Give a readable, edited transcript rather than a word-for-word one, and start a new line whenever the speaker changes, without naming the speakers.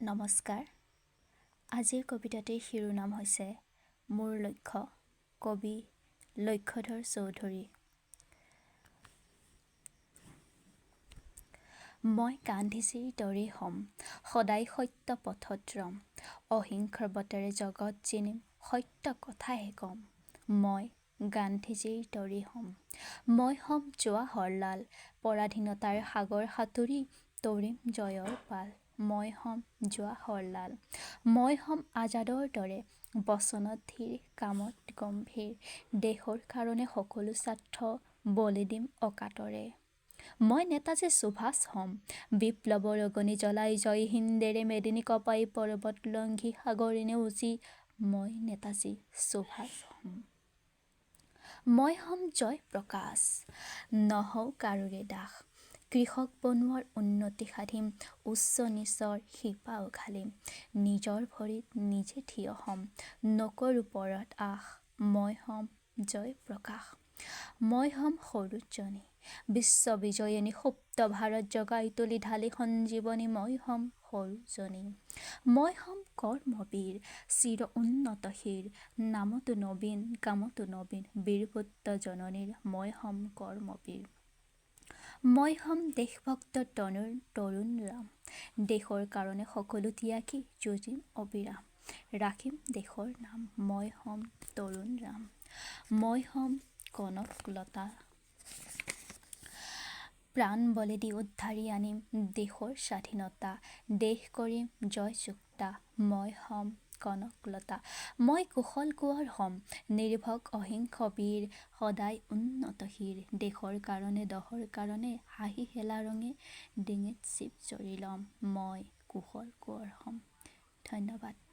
নমস্কাৰ। আজিৰ কবিতাটিৰ শিৰোনাম হৈছে মোৰ লক্ষ্য। কবি লক্ষ্যধৰ চৌধুৰী। মই গান্ধীজীৰ দৰেই হ'ম, সদায় সত্য পথত ৰম। অহিংসাৰ বতেৰে জগত জিনিম, সত্য কথাহে ক'ম। মই গান্ধীজীৰ দৰেই হ'ম। মই হ'ম জৱাহৰলাল, পৰাধীনতাৰ সাগৰ সাঁতুৰি তৰিম জয়ৰ পাল। মই হ'ম জৱাহৰলাল। মই হ'ম আজাদৰ দৰে, বচনত ধীৰ, কামত গম্ভীৰ। দেশৰ কাৰণে সকলো স্বাৰ্থ বলি দিম অকাতৰে। মই নেতাজী সুভাষ হ'ম, বিপ্লৱৰ অগ্নি জ্বলাই জয় হিন্দেৰে মেদিনী কঁপাই পৰ্বত লংঘি সাগৰে নেওচি। মই নেতাজী সুভাষ হ'ম। মই হ'ম জয় প্ৰকাশ, নহওঁ কাৰোৰে দাস। কৃষক বনুৱাৰ উন্নতি সাধিম, উচ্চ নীচৰ শিপা উঘালিম। নিজৰ ভৰিত নিজে থিয় হ'ম, নকৰোঁ পৰত আশ। মই হ'ম জয় প্ৰকাশ। মই হ'ম সৰোজনী, বিশ্ব বিজয়িনী, সুপ্ত ভাৰত জগাই তুলি ঢালি সঞ্জীৱনী। মই হ'ম সৰোজনী। মই হ'ম কৰ্মবীৰ, চিৰ উন্নতশীৰ, নামতো নবীন, কামতো নবীন, বীৰপুত্ৰ জননীৰ। মই হ'ম কৰ্মবীৰ। মই হ'ম দেশভক্ত তৰুণ ৰাম, দেশৰ কাৰণে সকলো ত্যাগী যুঁজিম অবিৰাম। ৰাখিম দেশৰ নাম, মই হ'ম তৰুণ ৰাম। মই হ'ম কনকলতা, প্ৰাণ বলি দি উদ্ধাৰি আনিম দেশৰ স্বাধীনতা। দেশ কৰিম জয়যুক্তা, মই হ'ম কনকলতা। মই কুশল কোঁৱৰ হ'ম, নিৰ্ভক অহিংস বীৰ, সদায় উন্নতশীৰ। দেশৰ কাৰণে দহৰ কাৰণে, হাঁহি হেলা ৰঙে ডিঙিত চিপ জৰি ল'ম। মই কুশল কোঁৱৰ হ'ম। ধন্যবাদ।